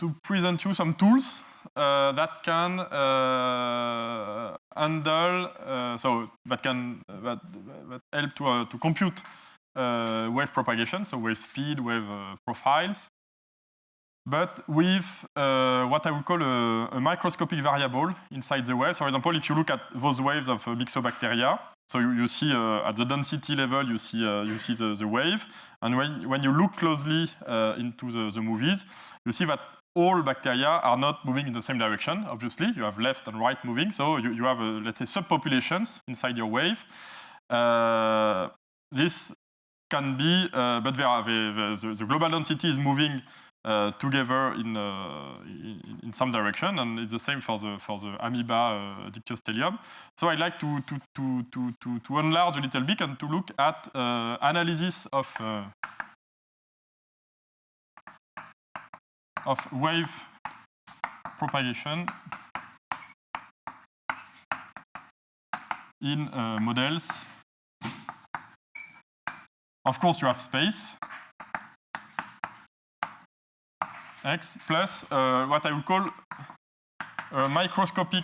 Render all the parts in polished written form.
to present you some tools that can handle, that help to compute wave propagation, so wave speed, wave profiles, but with what I would call a microscopic variable inside the wave. So, for example, if you look at those waves of Myxobacteria, so you see at the density level, you see the wave, and when you look closely into the movies, you see that all bacteria are not moving in the same direction. Obviously, you have left and right moving, so you have let's say subpopulations inside your wave. This can be, but the global density is moving together in some direction, and it's the same for the amoeba Dictyostelium. So I like to enlarge a little bit and to look at analysis of wave propagation in models. Of course, you have space X plus what I would call a microscopic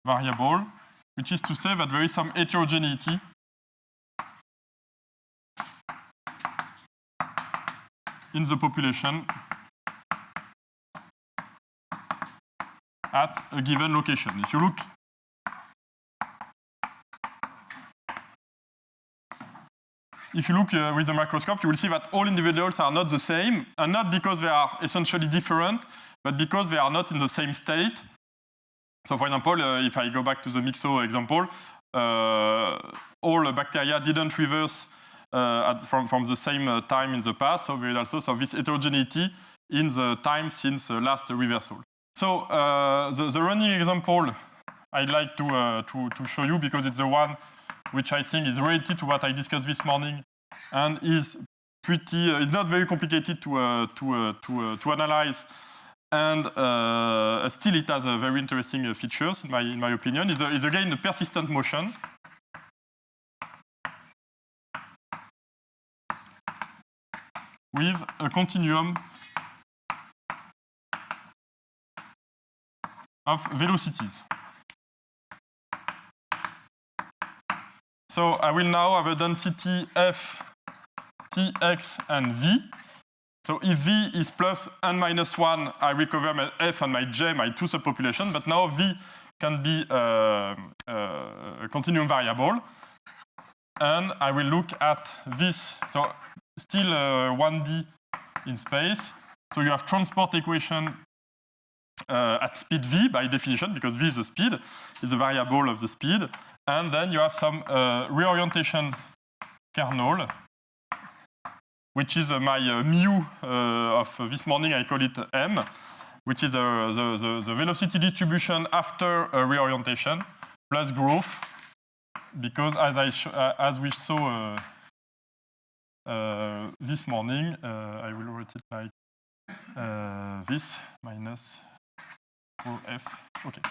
variable, which is to say that there is some heterogeneity in the population at a given location. If you look with the microscope, you will see that all individuals are not the same, and not because they are essentially different, but because they are not in the same state. So, for example, if I go back to the Myxo example, all bacteria didn't reverse from the same time in the past, so there is also this heterogeneity in the time since last reversal. So, the running example I'd like to show you, because it's the one which I think is related to what I discussed this morning, and is pretty. It's not very complicated to analyze, and still it has very interesting features in my opinion. Is again a persistent motion. With a continuum of velocities. So I will now have a density f, t, x, and v. So if v is plus n minus 1, I recover my f and my j, my two subpopulations. But now v can be a continuum variable. And I will look at this. So still 1D in space. So you have transport equation at speed v by definition, because v is the speed, is a variable of the speed. And then you have some reorientation kernel, which is my mu of this morning. I call it m, which is the velocity distribution after reorientation plus growth, because as we saw this morning, I will write it like this minus rho f. Okay.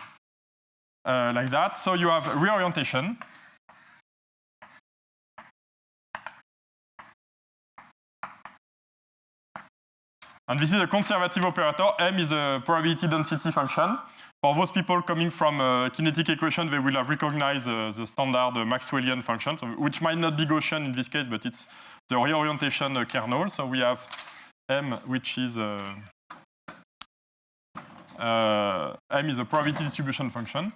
Like that. So you have reorientation. And this is a conservative operator. M is a probability density function. For those people coming from kinetic equation, they will have recognized the standard Maxwellian function, which might not be Gaussian in this case, but it's the reorientation kernel. So we have M, which is M is a probability distribution function.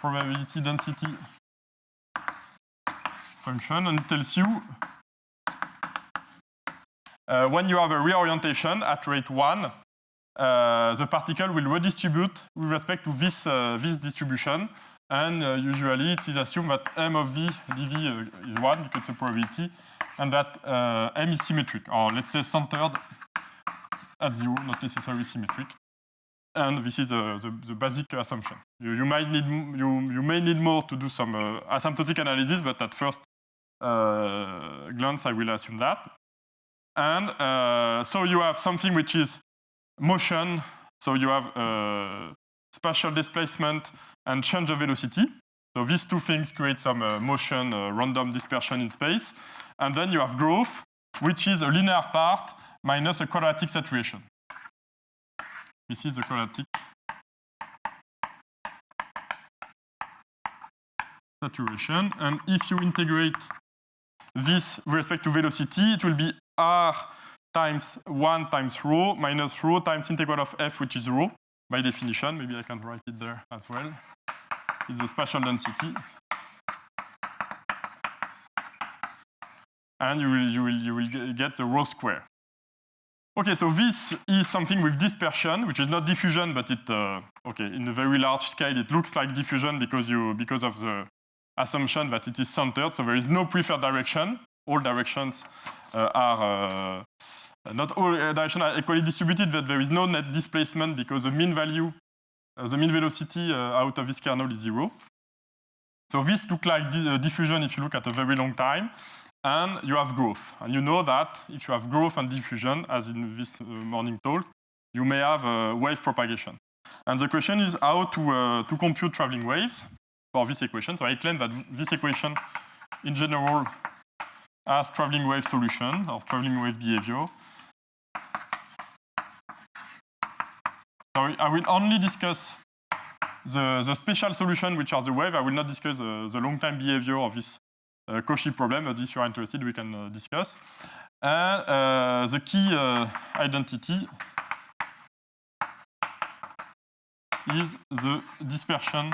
Probability density function, and it tells you when you have a reorientation at rate 1, the particle will redistribute with respect to this distribution, and usually it is assumed that m of v dv is 1 because it's a probability, and that m is symmetric, or let's say centered at 0, not necessarily symmetric. And this is the basic assumption. You may need more to do some asymptotic analysis, but at first glance, I will assume that. And so you have something which is motion. So you have spatial displacement and change of velocity. So these two things create some motion, random dispersion in space. And then you have growth, which is a linear part minus a quadratic saturation. This is the quadratic saturation. And if you integrate this with respect to velocity, it will be r times 1 times rho minus rho times integral of f, which is rho, by definition. Maybe I can write it there as well. It's the spatial density. And you will get the rho square. Okay, so this is something with dispersion, which is not diffusion, but it in a very large scale it looks like diffusion because of the assumption that it is centered. So there is no preferred direction. All directions are not all directions are equally distributed, but there is no net displacement because the mean value, the mean velocity out of this kernel is 0. So this looks like diffusion if you look at a very long time. And you have growth. And you know that if you have growth and diffusion, as in this morning talk, you may have wave propagation. And the question is how to compute traveling waves for this equation. So I claim that this equation, in general, has traveling wave solution or traveling wave behavior. So I will only discuss the special solution, which are the wave. I will not discuss the long-time behavior of this Cauchy problem, but if you are interested, we can discuss. And the key identity is the dispersion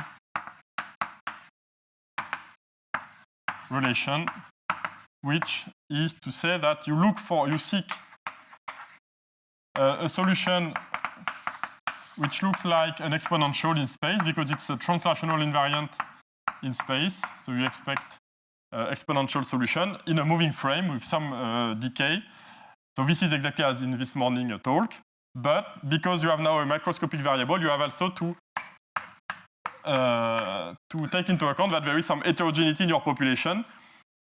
relation, which is to say that you seek a solution which looks like an exponential in space because it's a translational invariant in space. So you expect exponential solution in a moving frame with some decay. So this is exactly as in this morning talk. But because you have now a microscopic variable, you have also to take into account that there is some heterogeneity in your population.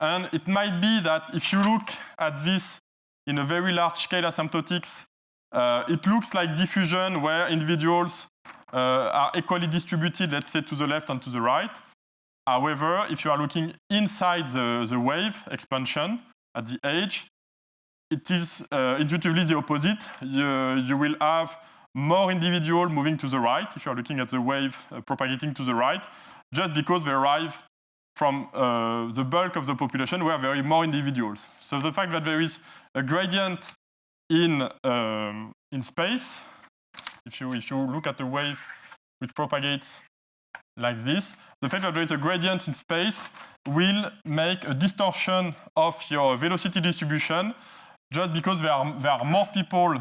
And it might be that if you look at this in a very large scale asymptotics, it looks like diffusion where individuals are equally distributed, let's say, to the left and to the right. However, if you are looking inside the wave expansion at the edge, it is intuitively the opposite. You will have more individuals moving to the right if you are looking at the wave propagating to the right, just because they arrive from the bulk of the population where there are more individuals. So the fact that there is a gradient in space, if you look at a wave which propagates like this, the fact that there is a gradient in space will make a distortion of your velocity distribution just because there are more people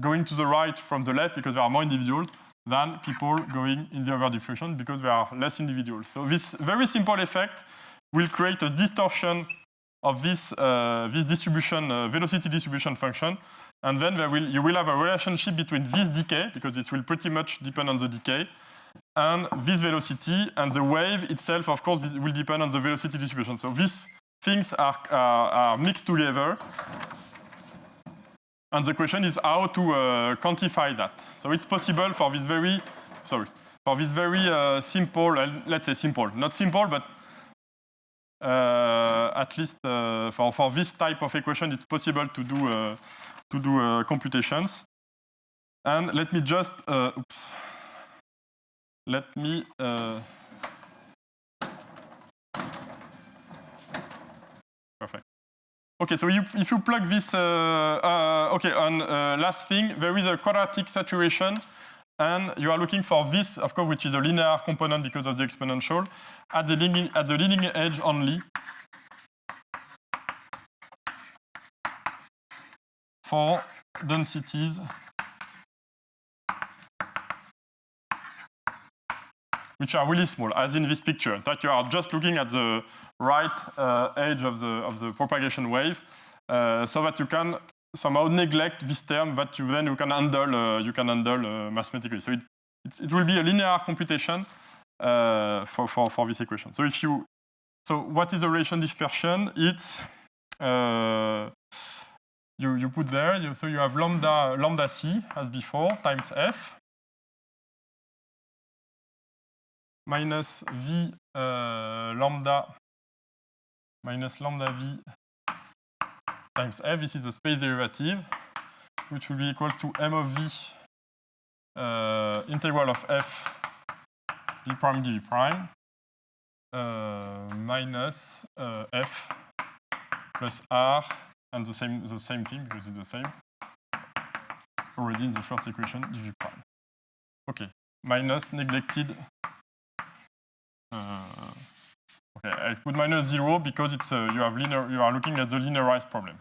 going to the right from the left because there are more individuals than people going in the other direction because there are less individuals. So this very simple effect will create a distortion of this distribution, velocity distribution function. And then you will have a relationship between this decay, because it will pretty much depend on the decay, and this velocity, and the wave itself, of course, will depend on the velocity distribution. So these things are mixed together. And the question is how to quantify that. So it's possible for this very, simple, let's say simple, not simple, but at least for this type of equation, it's possible to do computations. And let me just, perfect. Okay, so if you plug this, last thing, there is a quadratic saturation, and you are looking for this, of course, which is a linear component because of the exponential, at the leading edge only for densities which are really small, as in this picture. In fact, you are just looking at the right edge of the propagation wave, so that you can somehow neglect this term that you can handle mathematically. So it will be a linear computation for this equation. So what is the relation dispersion? It's you put there. So you have lambda c as before times f. minus v lambda minus lambda v times f. This is the space derivative, which will be equal to m of v integral of f v prime dv prime minus f plus r, and the same thing because it's the same already in the first equation dv prime. Okay, minus neglected. Okay, I put minus 0 because it's you are looking at the linearized problem.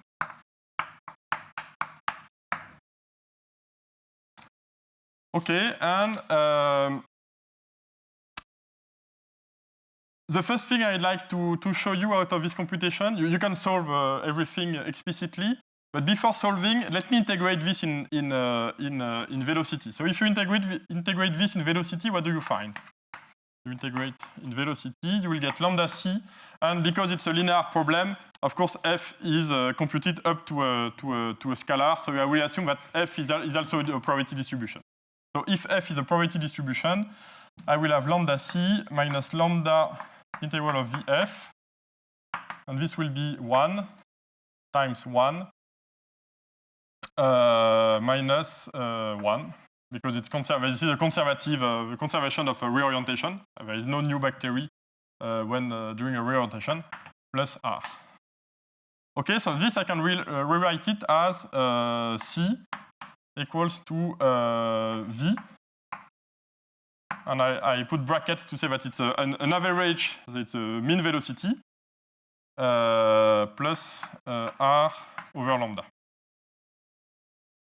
Okay, and the first thing I'd like to show you out of this computation, you can solve everything explicitly, but before solving, let me integrate this in velocity. So if you integrate this in velocity, what do you find? You integrate in velocity, you will get lambda c, and because it's a linear problem, of course f is computed up to a scalar, so I will assume that f is also a probability distribution. So if f is a probability distribution, I will have lambda c minus lambda integral of vf, and this will be 1 times 1 minus 1. Because it's this is a conservative conservation of a reorientation. There is no new bacteria when during a reorientation, plus r. Okay, so this I can rewrite it as c equals to v, and I put brackets to say that it's an average, so it's a mean velocity plus r over lambda,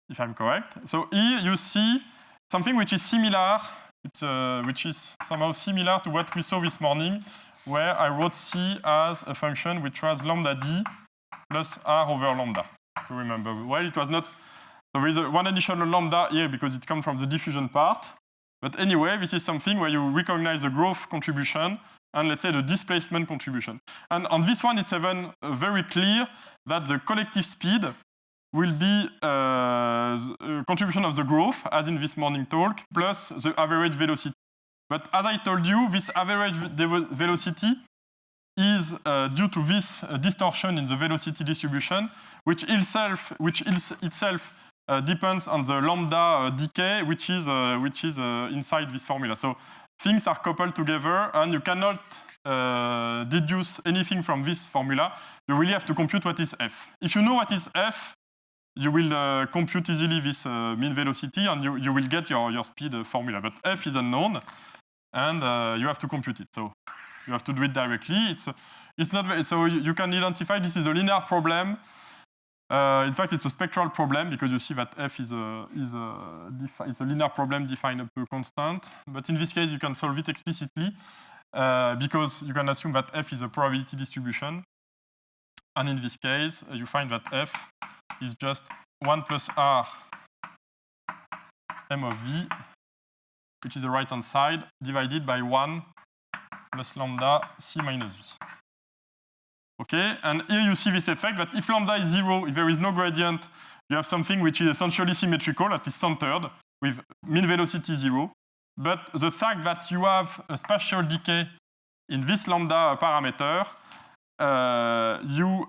if I'm correct. So here you see something which is similar, which is somehow similar to what we saw this morning, where I wrote c as a function which was lambda d plus r over lambda. If you remember, well, it was not. There is one additional lambda here because it comes from the diffusion part. But anyway, this is something where you recognize the growth contribution and let's say the displacement contribution. And on this one, it's even very clear that the collective speed will be the contribution of the growth, as in this morning talk, plus the average velocity. But as I told you, this average velocity is due to this distortion in the velocity distribution, which itself depends on the lambda decay, which is inside this formula. So things are coupled together, and you cannot deduce anything from this formula. You really have to compute what is f. If you know what is f, you will compute easily this mean velocity, and you will get your speed formula. But f is unknown, and you have to compute it. So you have to do it directly. It's not very, so you can identify this is a linear problem. In fact, it's a spectral problem because you see that f it's a linear problem defined up to a constant. But in this case, you can solve it explicitly because you can assume that f is a probability distribution. And in this case, you find that f is just 1 plus r m of v, which is the right-hand side, divided by 1 plus lambda c minus v. Okay, and here you see this effect that if lambda is 0, if there is no gradient, you have something which is essentially symmetrical, that is centered, with mean velocity 0. But the fact that you have a spatial decay in this lambda parameter, you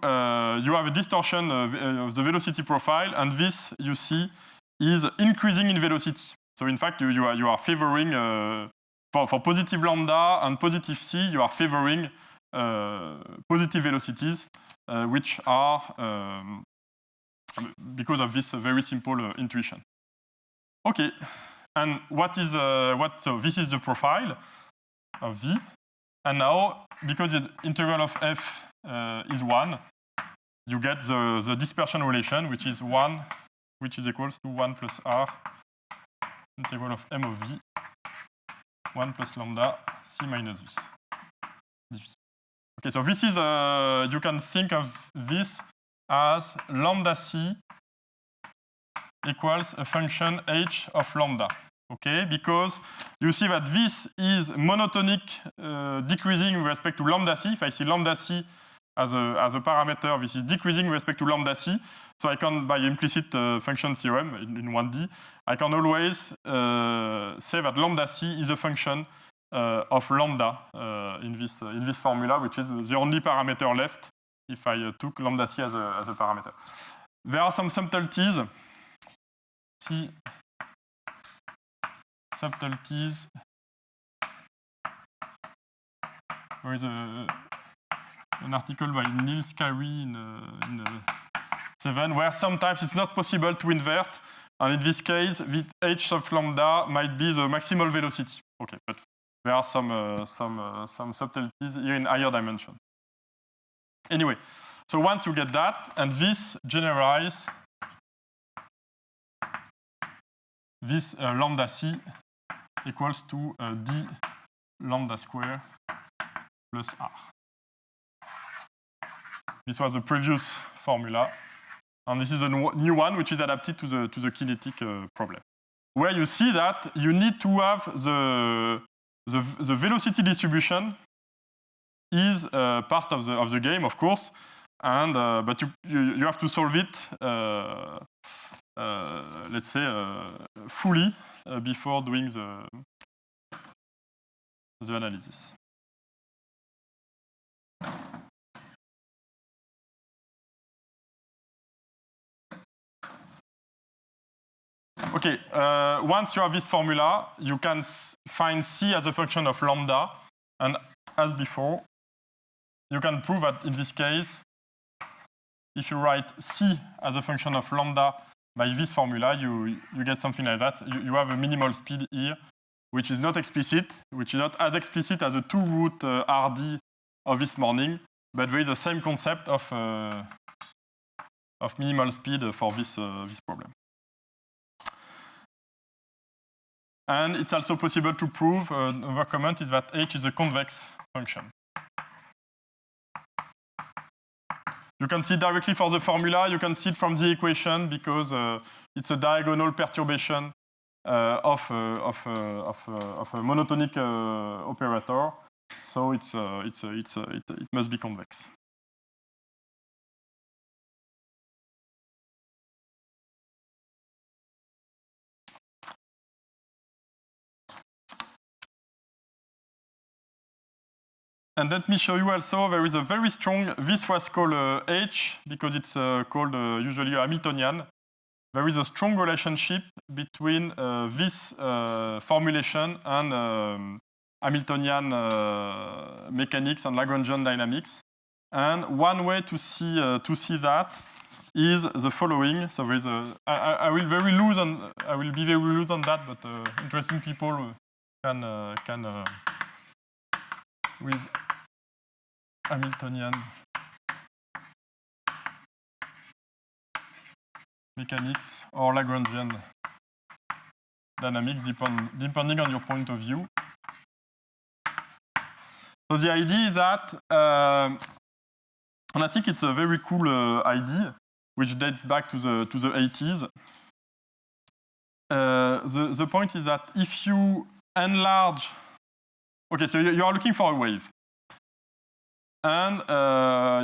have a distortion of the velocity profile, and this, you see, is increasing in velocity. So in fact, you are favoring, for positive lambda and positive c, you are favoring positive velocities, which are because of this very simple intuition. Okay, and so this is the profile of v, and now because the integral of f is 1, you get the dispersion relation, which is 1, which is equals to 1 plus r integral of m of v 1 plus lambda c minus v. Okay, so this is you can think of this as lambda c equals a function h of lambda. Okay, because you see that this is monotonic decreasing with respect to lambda c. If I see lambda c as a parameter, this is decreasing with respect to lambda c. So I can, by implicit function theorem in 1D, I can always say that lambda c is a function of lambda in this formula, which is the only parameter left if I took lambda c as a parameter. There are some subtleties. See subtleties. There is an article by Niels Carey in 7 where sometimes it's not possible to invert, and in this case, the h of lambda might be the maximal velocity. Okay, but there are some subtleties here in higher dimension. Anyway, so once you get that, and this generalize this lambda c equals to d lambda square plus r. This was the previous formula, and this is a new one which is adapted to the kinetic problem, where you see that you need to have the velocity distribution is part of the game, of course, and but you have to solve it, let's say, fully before doing the analysis. Okay, once you have this formula, you can find c as a function of lambda, and as before, you can prove that in this case, if you write c as a function of lambda by this formula, you get something like that. You have a minimal speed here, which is not explicit, which is not as explicit as the 2 root RD of this morning, but there is the same concept of minimal speed for this problem. And it's also possible to prove, another comment is that h is a convex function. You can see directly for the formula, you can see it from the equation because it's a diagonal perturbation of a monotonic operator, so it must be convex. And let me show you also, there is a very strong, this was called H, because it's called usually Hamiltonian. There is a strong relationship between this formulation and Hamiltonian mechanics and Lagrangian dynamics. And one way to see that is the following. So there is I will be very loose on that, but interesting people can with Hamiltonian mechanics or Lagrangian dynamics, depending on your point of view. So the idea is that, and I think it's a very cool idea, which dates back to the 80s. The point is that if you enlarge, okay, so you are looking for a wave, and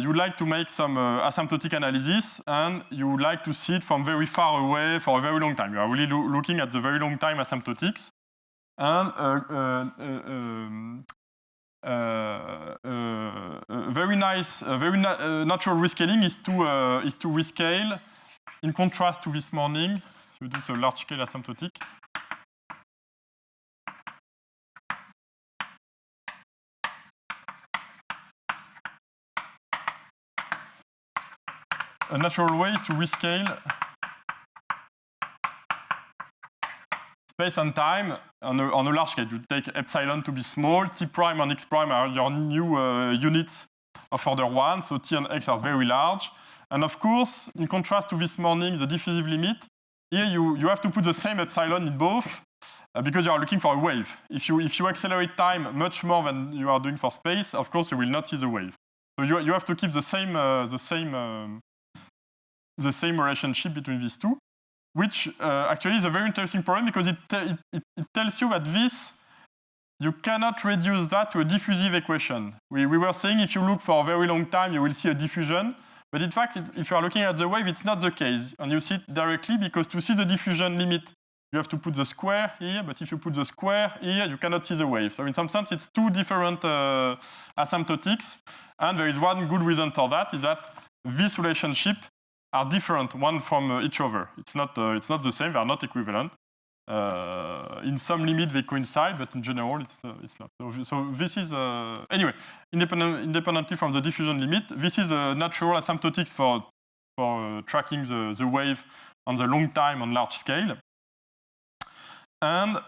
you would like to make some asymptotic analysis, and you would like to see it from very far away for a very long time. You are really looking at the very long time asymptotics, and very nice, natural rescaling is to rescale, in contrast to this morning. So you do the large scale asymptotic. A natural way is to rescale space and time on a large scale. You take epsilon to be small, t prime and x prime are your new units of order 1, so t and x are very large. And of course, in contrast to this morning, the diffusive limit, here you have to put the same epsilon in both because you are looking for a wave. If you accelerate time much more than you are doing for space, of course you will not see the wave. So you have to keep the same relationship between these two, which actually is a very interesting problem because it tells you that you cannot reduce that to a diffusive equation. We were saying if you look for a very long time, you will see a diffusion. But in fact, if you are looking at the wave, it's not the case. And you see it directly because to see the diffusion limit you have to put the square here, but if you put the square here, you cannot see the wave. So in some sense, it's two different asymptotics. And there is one good reason for that, is that these relationships are different one from each other. It's not the same, they are not equivalent. In some limit they coincide, but in general it's not. So this is anyway, independently from the diffusion limit, this is a natural asymptotics for tracking the wave on the long time on large scale. And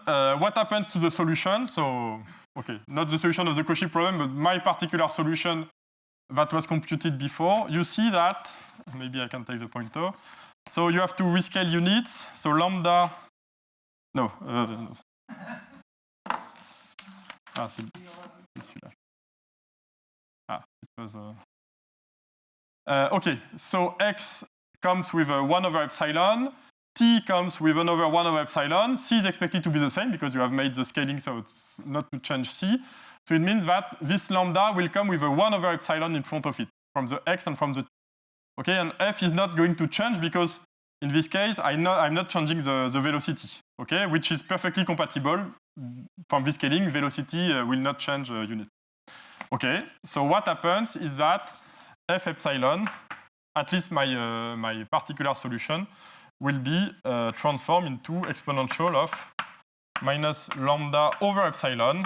what happens to the solution? So okay, not the solution of the Cauchy problem, but my particular solution that was computed before. You see that maybe I can take the pointer. So you have to rescale units. So lambda. No. C'est celui-là. It was. Okay, so x comes with 1 over epsilon. T comes with another 1 over epsilon. C is expected to be the same because you have made the scaling, so it's not to change C. So it means that this lambda will come with a 1 over epsilon in front of it, from the x and from the t. Okay, and f is not going to change because in this case, I'm not changing the velocity, okay, which is perfectly compatible. From this scaling, velocity will not change unit. Okay, so what happens is that f epsilon, at least my particular solution, will be transformed into exponential of minus lambda over epsilon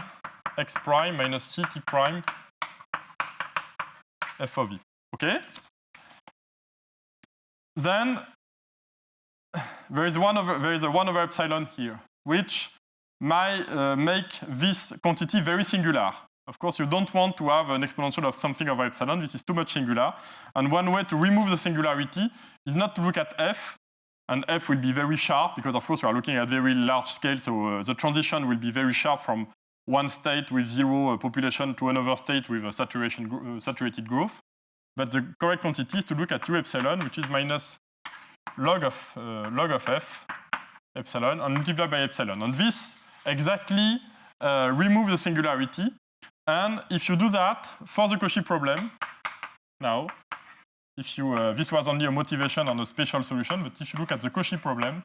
x prime minus ct prime f of e. Okay? Then there is a 1 over epsilon here, which might make this quantity very singular. Of course, you don't want to have an exponential of something over epsilon. This is too much singular. And one way to remove the singularity is not to look at f, and f will be very sharp, because of course we are looking at very large scale, so the transition will be very sharp from one state with zero population to another state with a saturated growth. But the correct quantity is to look at u epsilon, which is minus log of f epsilon and multiplied by epsilon. And this exactly removes the singularity. And if you do that for the Cauchy problem, now, if you this was only a motivation on a special solution, but if you look at the Cauchy problem,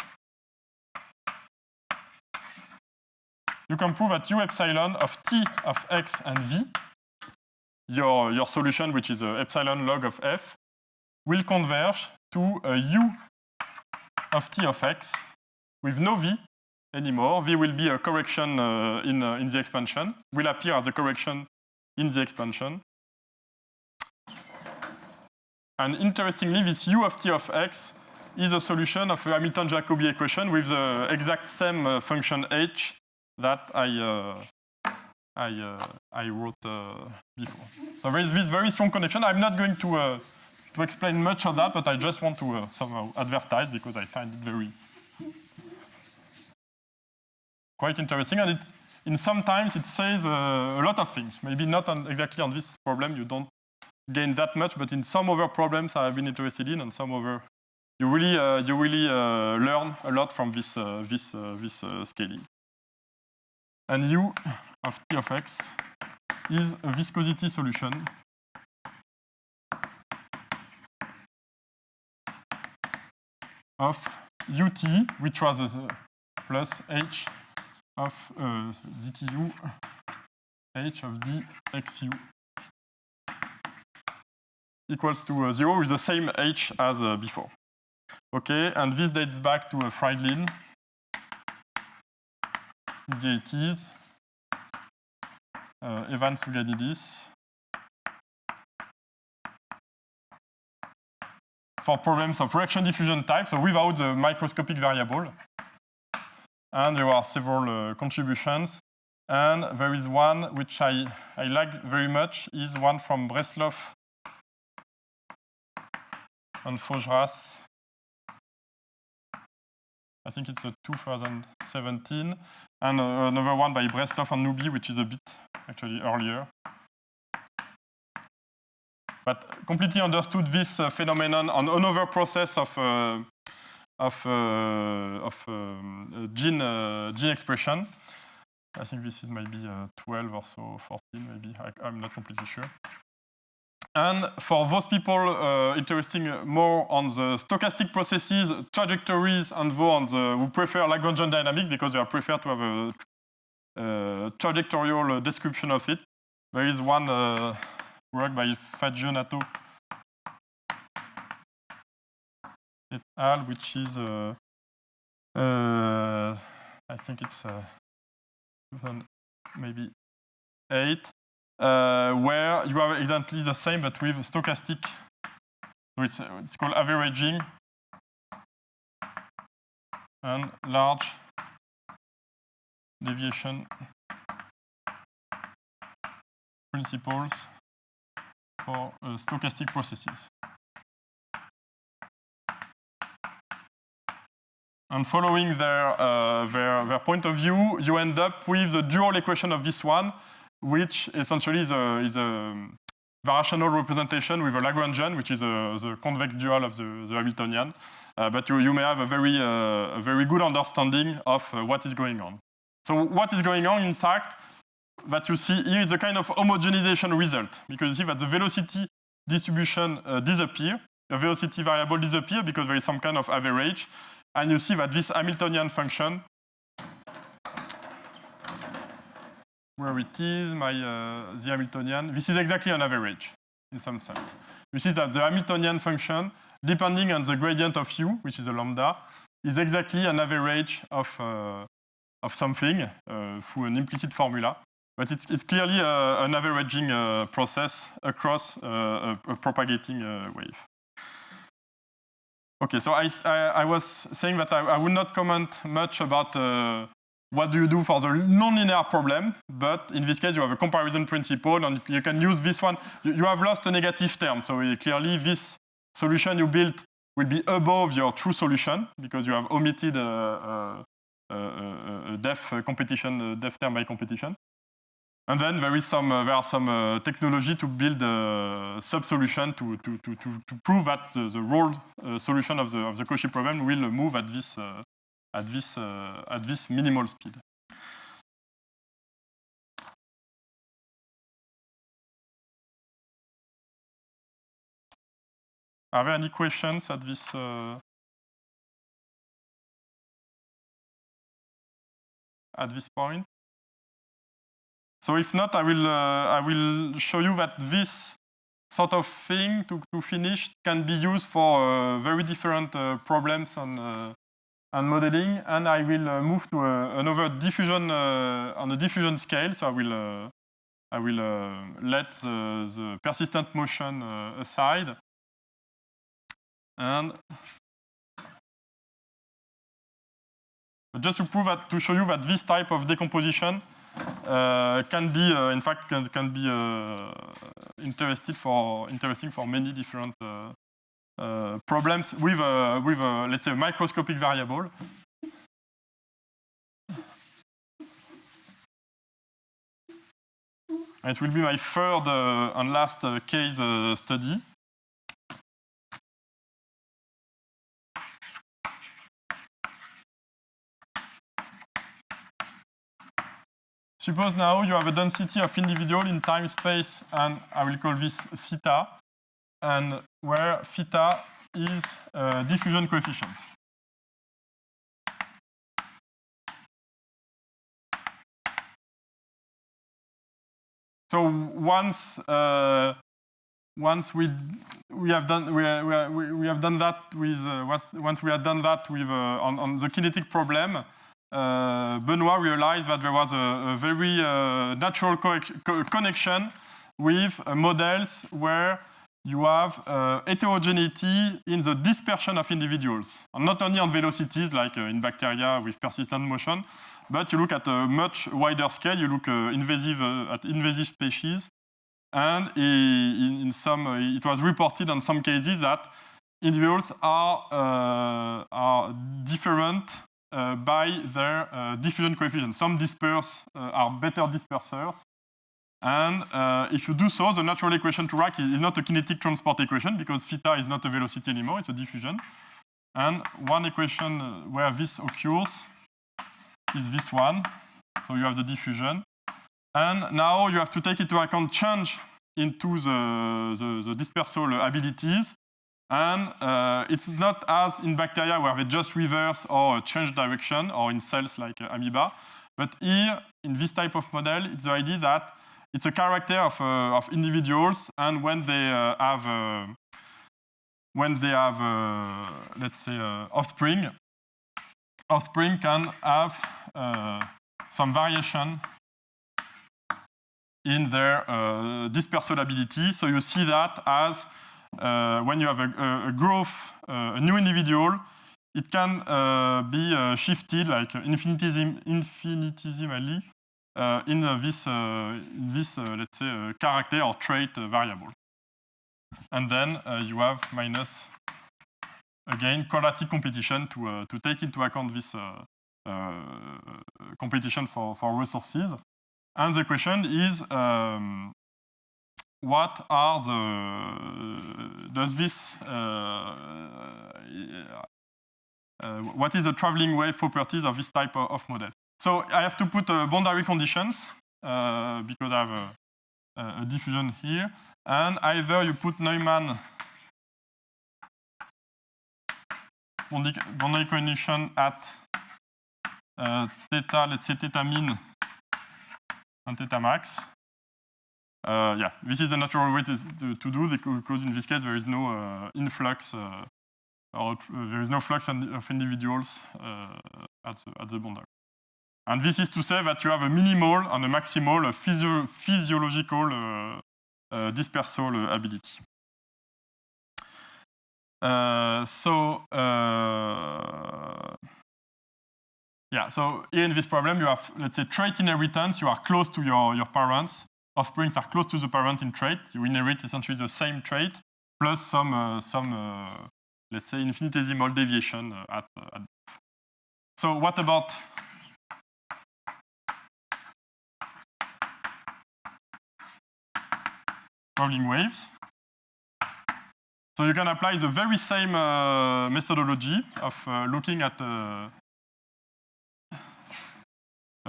you can prove that u epsilon of t of x and v, your solution, which is epsilon log of f, will converge to a u of t of x with no v anymore. V will be a correction in the expansion, will appear as a correction in the expansion. And interestingly, this u of t of x is a solution of the Hamilton-Jacobi equation with the exact same function h that I wrote before. So there is this very strong connection. I'm not going to explain much of that, but I just want to somehow advertise because I find it very quite interesting. And sometimes it says a lot of things. Maybe not exactly on this problem, you don't gain that much, but in some other problems I've been interested in, and some other, you really learn a lot from this scaling. And u of t of x is a viscosity solution of ut, which was plus h of dtu h of dxu equals to 0 with the same h as before. Okay, and this dates back to Friedlin in the 80s, Evans Souganidis, for problems of reaction diffusion type, so without the microscopic variable. And there are several contributions. And there is one which I like very much, is one from Breslov and Faugeras. I think it's a 2017. And another one by Breslov and Nubi, which is a bit actually earlier. But completely understood this phenomenon on another process of gene expression. I think this is maybe 12 or so, 14 maybe, I'm not completely sure. And for those people interested more on the stochastic processes, trajectories, and who prefer Lagrangian dynamics because they prefer to have a trajectorial description of it, there is one work by Fagionato et al., which is I think it's maybe 8, where you have exactly the same but with stochastic. So it's called averaging and large deviation principles for stochastic processes. And following their point of view, you end up with the dual equation of this one, which essentially is a variational representation with a Lagrangian, which is the convex dual of the Hamiltonian. But you may have a very good understanding of what is going on. So what is going on, in fact, that you see here is a kind of homogenization result, because you see that the velocity distribution disappears, the velocity variable disappears because there is some kind of average, and you see that this Hamiltonian function, where it is, the Hamiltonian, this is exactly an average, in some sense. You see that the Hamiltonian function, depending on the gradient of u, which is a lambda, is exactly an average of something through an implicit formula. But it's clearly an averaging process across a propagating wave. Okay, so I was saying that I will not comment much about what do you do for the nonlinear problem, but in this case you have a comparison principle and you can use this one. You have lost a negative term, so clearly this solution you built will be above your true solution because you have omitted a def term by competition. And then there are some technology to build a sub-solution to prove that the rolled solution of the Cauchy problem will move at this minimal speed. Are there any questions at this point? So if not, I will show you that this sort of thing to finish can be used for very different problems and modeling, and I will move to another diffusion on a diffusion scale. So I will let the persistent motion aside, and just to show you that this type of decomposition can be, in fact, can be interesting for many different problems with let's say, a microscopic variable. It will be my third and last case study. Suppose now you have a density of individual in time, space, and I will call this theta, and where theta is a diffusion coefficient. So once we have done that with on the kinetic problem. Benoit realized that there was a very natural connection with models where you have heterogeneity in the dispersion of individuals, and not only on velocities like in bacteria with persistent motion, but you look at a much wider scale. You look at invasive species, and it was reported in some cases that individuals are different by their diffusion coefficient. Some are better dispersers. And if you do so, the natural equation to write is not a kinetic transport equation because theta is not a velocity anymore, it's a diffusion. And one equation where this occurs is this one. So you have the diffusion. And now you have to take into account change into the dispersal abilities. And it's not as in bacteria where they just reverse or change direction, or in cells like amoeba. But here, in this type of model, it's the idea that it's a character of individuals, and when they have let's say, offspring can have some variation in their dispersal ability. So you see that as when you have a growth, a new individual, it can be shifted like infinitesimally in this let's say, character or trait variable. And then you have minus, again, quadratic competition to take into account this competition for resources. And the question is, what are what is the traveling wave properties of this type of model? So I have to put boundary conditions because I have a diffusion here. And either you put Neumann boundary condition at theta, let's say theta min and theta max. Yeah, this is the natural way to do, because in this case there is no influx or there is no flux of individuals at the boundary. And this is to say that you have a minimal and a maximal physiological dispersal ability. Yeah, so here in this problem you have, let's say, trait inheritance. You are close to your parents. Offsprings are close to the parent in trait. You inherit essentially the same trait plus some let's say, infinitesimal deviation at. So what about traveling waves? So you can apply the very same methodology of looking at a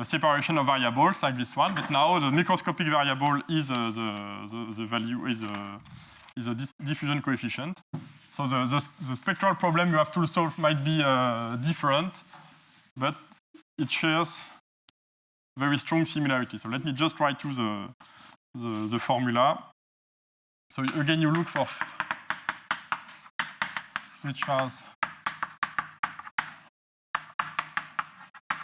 separation of variables like this one, but now the microscopic variable is the value is a diffusion coefficient. So the spectral problem you have to solve might be different, but it shares very strong similarity. So let me just write to the formula. So again, you look for which has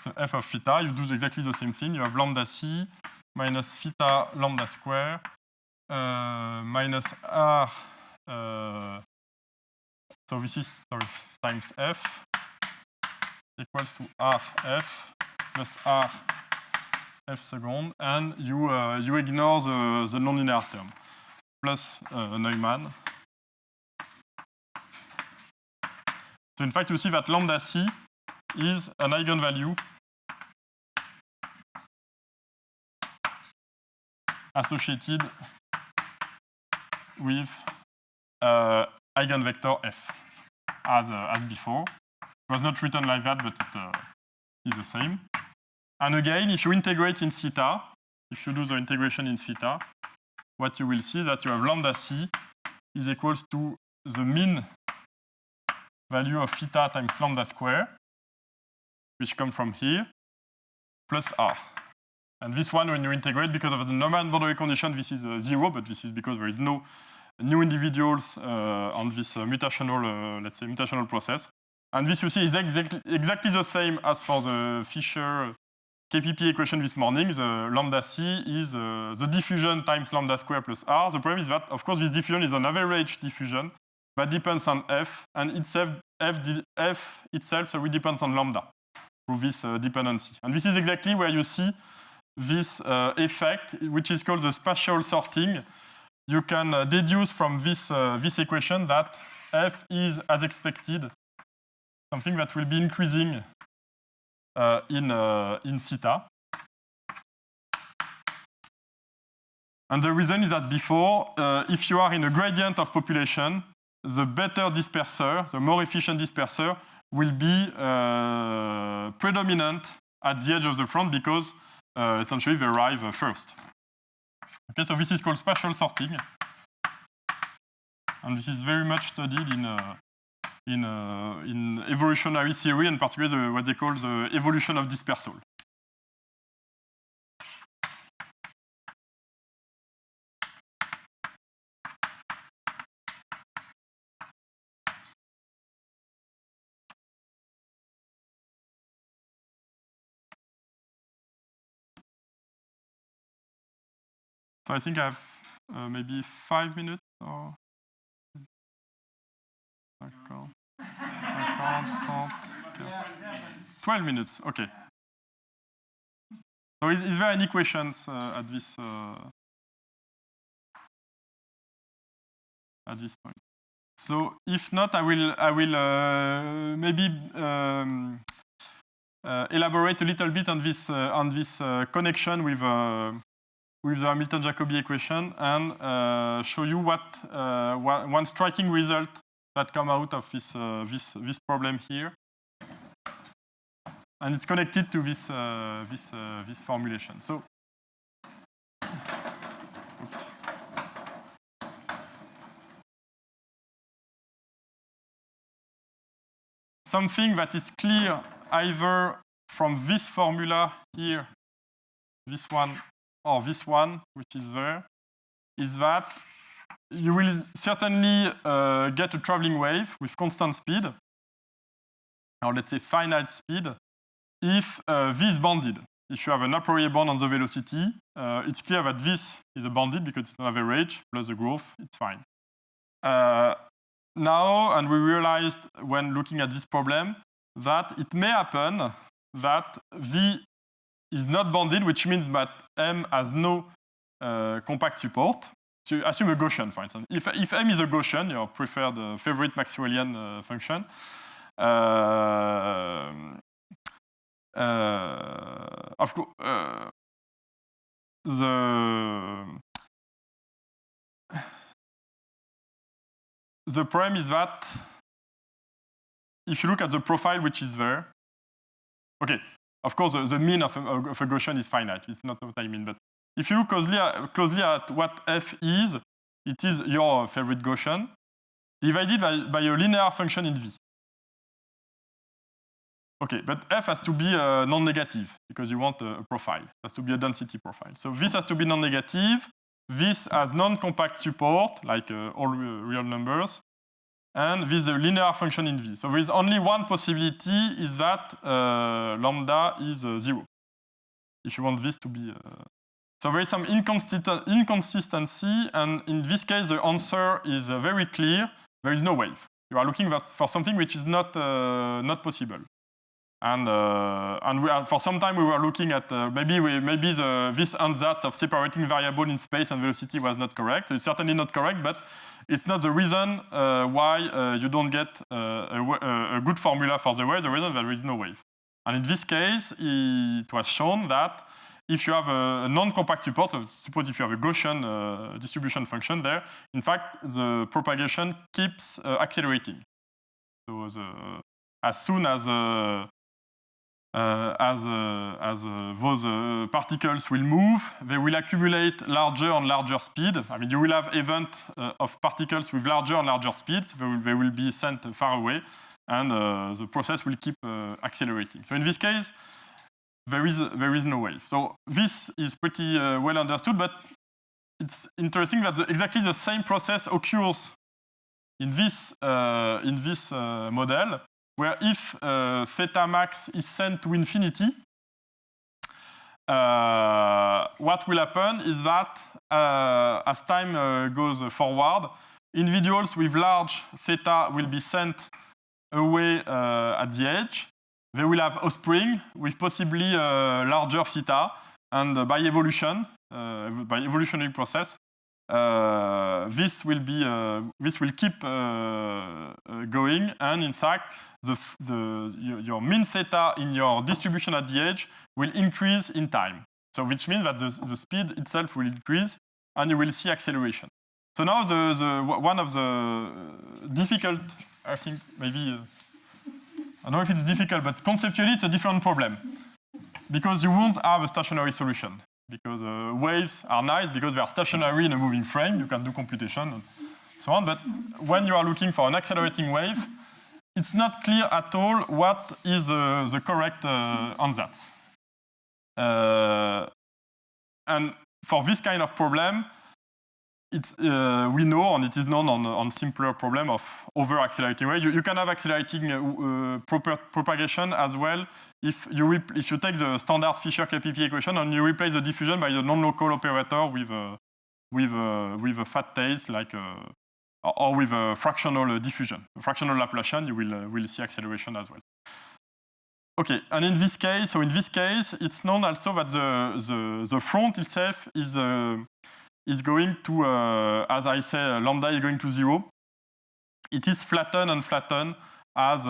so f of theta. You do exactly the same thing. You have lambda c minus theta lambda square minus r. So this is times f equals to rf plus r f second, and you ignore the non-linear term plus Neumann. So in fact, you see that lambda c is an eigenvalue associated with eigenvector f, as before. It was not written like that, but it is the same. And again, if you integrate in theta, if you do the integration in theta, what you will see that you have lambda c is equals to the mean value of theta times lambda square, which come from here, plus r. And this one, when you integrate, because of the Neumann boundary condition, this is 0, but this is because there is no new individuals on this mutational, let's say, mutational process. And this, you see, is exactly the same as for the Fisher KPP equation this morning. The lambda c is the diffusion times lambda square plus r. The problem is that, of course, this diffusion is an average diffusion that depends on f, and f itself so it depends on lambda through this dependency. And this is exactly where you see this effect, which is called the spatial sorting. You can deduce from this equation that f is, as expected, something that will be increasing in theta. And the reason is that before, if you are in a gradient of population, the better disperser, the more efficient disperser, will be predominant at the edge of the front because essentially they arrive first. Okay, so this is called spatial sorting, and this is very much studied in evolutionary theory, and particularly what they call the evolution of dispersal. So I think I have maybe 5 minutes or 12 minutes, okay. So is there any questions at this point? So if not, I will maybe elaborate a little bit on this connection with the Hamilton-Jacobi equation and show you what one striking result that come out of this problem here, and it's connected to this formulation. So, oops. Something that is clear either from this formula here, this one, or this one, which is there, is that you will certainly get a traveling wave with constant speed, or let's say finite speed, if V is bounded. If you have an a priori bound on the velocity, it's clear that this is a bounded because it's an average plus the growth, it's fine. Now, and we realized when looking at this problem, that it may happen that V is not bounded, which means that M has no compact support. So assume a Gaussian, for instance. If M is a Gaussian, your preferred favorite Maxwellian function, of course, the problem is that if you look at the profile which is there, okay, of course the mean of a Gaussian is finite. It's not what I mean, but if you look closely at what f is, it is your favorite Gaussian divided by a linear function in V. Okay, but f has to be non-negative because you want a profile. It has to be a density profile. So this has to be non-negative. This has non-compact support, like all real numbers. And this is a linear function in V. So there is only one possibility, is that lambda is 0. If you want this to be... So there is some inconsistency, and in this case, the answer is very clear. There is no wave. You are looking for something which is not possible. And for some time we were looking at maybe this ansatz of separating variable in space and velocity was not correct. It's certainly not correct, but it's not the reason why you don't get a good formula for the wave. The reason there is no wave. And in this case, it was shown that if you have a non-compact support, suppose if you have a Gaussian distribution function there, in fact the propagation keeps accelerating. So as soon as those particles will move, they will accumulate larger and larger speed. I mean, you will have event of particles with larger and larger speeds. They will be sent far away, and the process will keep accelerating. So in this case, there is no wave. So this is pretty well understood, but it's interesting that exactly the same process occurs in this model, where if theta max is sent to infinity, what will happen is that as time goes forward, individuals with large theta will be sent away at the edge. They will have offspring with possibly larger theta, and by evolution, by evolutionary process, this will keep going, and in fact, your mean theta in your distribution at the edge will increase in time. So which means that the speed itself will increase, and you will see acceleration. So now one of the difficult, I think maybe, I don't know if it's difficult, but conceptually it's a different problem, because you won't have a stationary solution. because waves are nice because they are stationary in a moving frame. You can do computation and so on. But when you are looking for an accelerating wave, it's not clear at all what is the correct ansatz. And for this kind of problem, we know, and it is known on simpler problem of over-accelerating wave. You can have accelerating propagation as well if you take the standard Fisher-KPP equation and you replace the diffusion by the non-local operator with a fat tails, like or with a fractional diffusion, a fractional Laplacian. You will see acceleration as well. Okay, and in this case, it's known also that the front itself is going to, as I say, lambda is going to 0. It is flatten and flatten as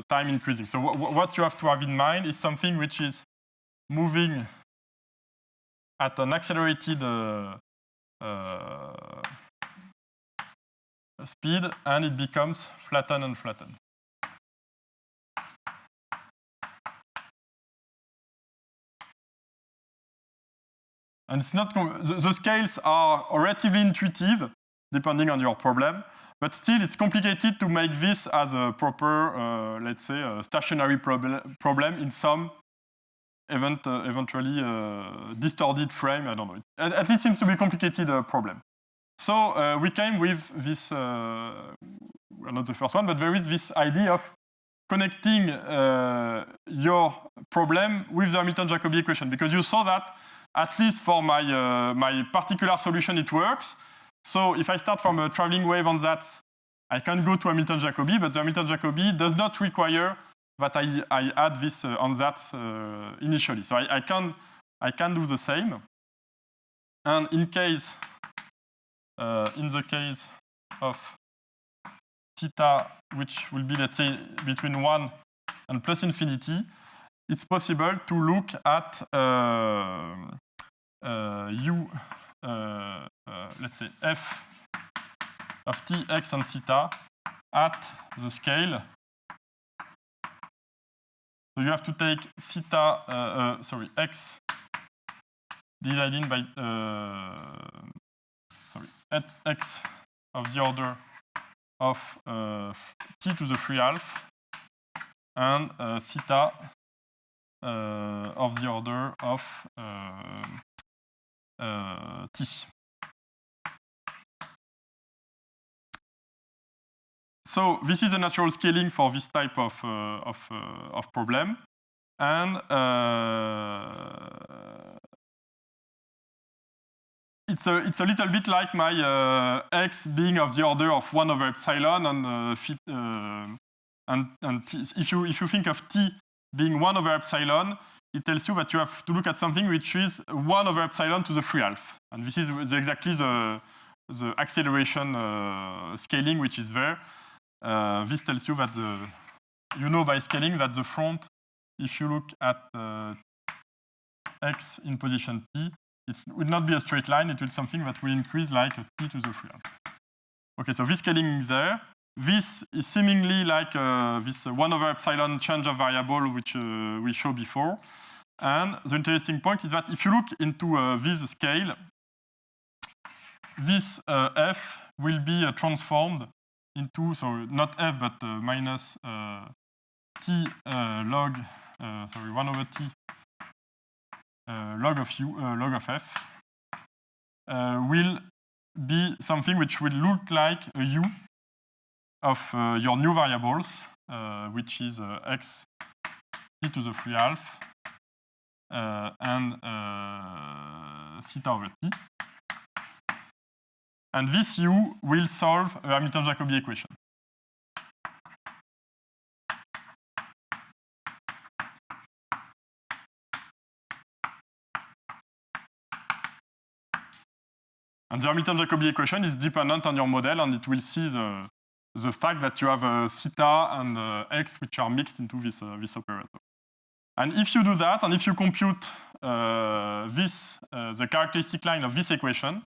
time increasing. So what you have to have in mind is something which is moving at an accelerated speed, and it becomes flatten and flatten. And it's not the scales are relatively intuitive, depending on your problem, but still it's complicated to make this as a proper, let's say, a stationary problem in some eventually distorted frame. I don't know. At least seems to be a complicated problem. So we came with this, not the first one, but there is this idea of connecting your problem with the Hamilton-Jacobi equation, because you saw that at least for my particular solution, it works. So if I start from a traveling wave ansatz, I can go to Hamilton-Jacobi, but the Hamilton-Jacobi does not require that I add this ansatz initially. So I can do the same. And in the case of theta, which will be, let's say, between 1 and plus infinity, it's possible to look at let's say f of t, x, and theta at the scale. So you have to take theta, x divided by x of the order of t to the 3/2 and theta of the order of t. So this is the natural scaling for this type of problem, and it's a little bit like my x being of the order of 1 over epsilon, and t, if you think of t being 1 over epsilon, it tells you that you have to look at something which is 1 over epsilon to the 3/2, and this is exactly the acceleration scaling which is there. This tells you that you know by scaling that the front, if you look at x in position t, it will not be a straight line. It will be something that will increase like t to the 3/2. Okay, so this scaling is there. This is seemingly like this 1 over epsilon change of variable which we showed before. And the interesting point is that if you look into this scale, this f will be transformed into, so not f, but minus t log, 1 over t log of u, log of f, will be something which will look like a u of your new variables, which is x t to the 3/2 and theta over t. And this u will solve a Hamilton-Jacobi equation. And the Hamilton-Jacobi equation is dependent on your model, and it will see the fact that you have theta and x which are mixed into this operator. And if you do that, and if you compute the characteristic line of this equation,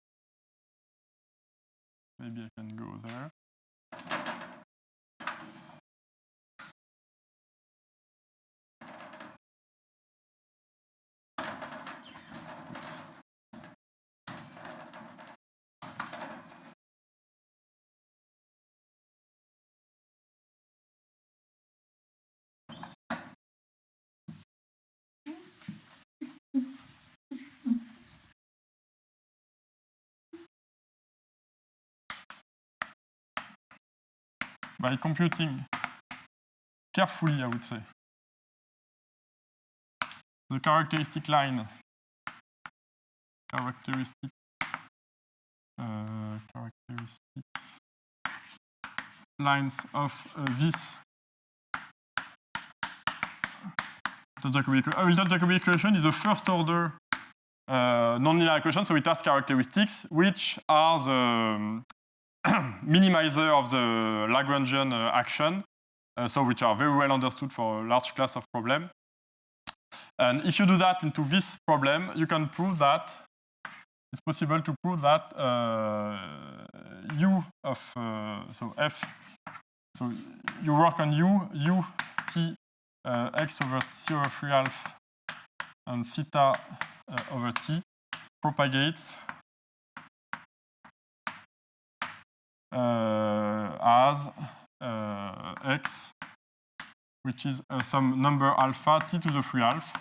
maybe I can go there. by computing carefully, I would say, the characteristic line, characteristics lines of this Hamilton Jacobi equation is a first order nonlinear equation, so it has characteristics which are the minimizer of the Lagrangian action, so which are very well understood for a large class of problems. And if you do that into this problem, you can prove that it's possible to prove that u of so f. So you work on u t x over t over 3 half and theta over t propagates as x, which is some number alpha t to the 3 half.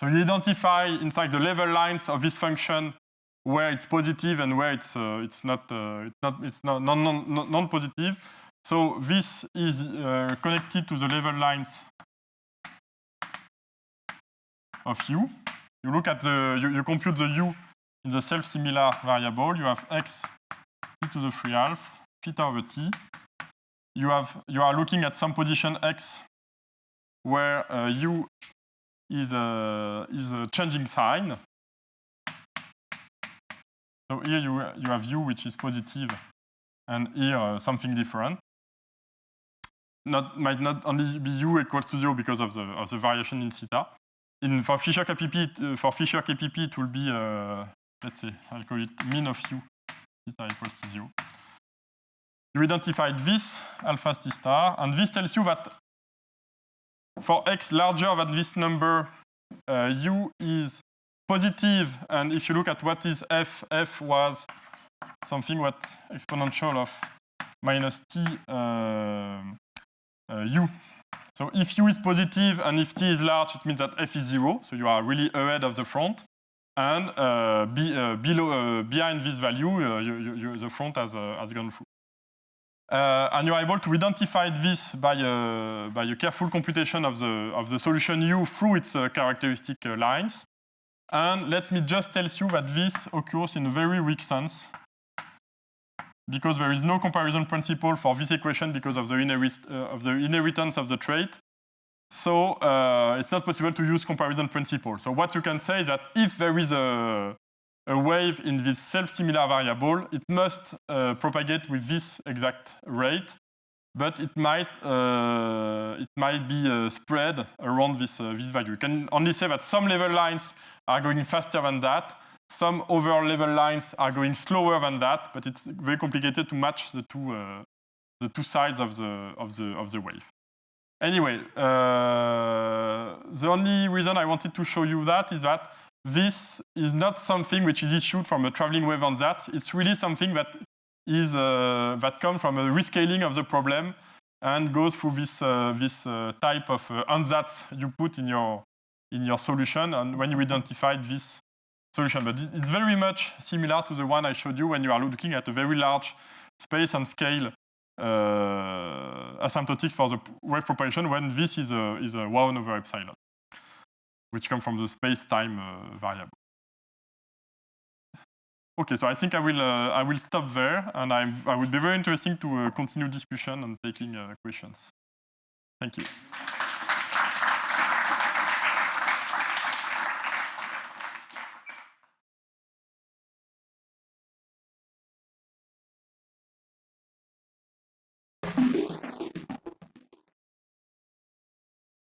So you identify, in fact, the level lines of this function where it's positive and where it's non-positive. So this is connected to the level lines of u. You look at you compute the u in the self-similar variable. You have x t to the 3 half theta over t. You are looking at some position x where u is a changing sign. So here you have u which is positive, and here something different. Might not only be u equals to 0 because of the variation in theta. For Fisher KPP, it will be let's say I'll call it mean of u theta equals to 0. You identified this alpha t star, and this tells you that for x larger than this number, u is positive, and if you look at what is f, f was something what exponential of minus t u. So if u is positive and if t is large, it means that f is 0, so you are really ahead of the front. And behind this value, the front has gone through. And you're able to identify this by a careful computation of the solution u through its characteristic lines. And let me just tell you that this occurs in a very weak sense, because there is no comparison principle for this equation because of the inheritance of the trait. So it's not possible to use comparison principle. So what you can say is that if there is a wave in this self-similar variable, it must propagate with this exact rate, but it might be spread around this value. You can only say that some level lines are going faster than that, some other level lines are going slower than that, but it's very complicated to match the two sides of the wave. Anyway, the only reason I wanted to show you that is that this is not something which is issued from a traveling wave ansatz. It's really something that is that comes from a rescaling of the problem and goes through this type of ansatz you put in your solution, and when you identified this solution. But it's very much similar to the one I showed you when you are looking at a very large space and scale asymptotics for the wave propagation, when this is a 1 over epsilon, which comes from the space-time variable. Okay, so I think I will stop there, and I would be very interested to continue discussion and taking questions. Thank you.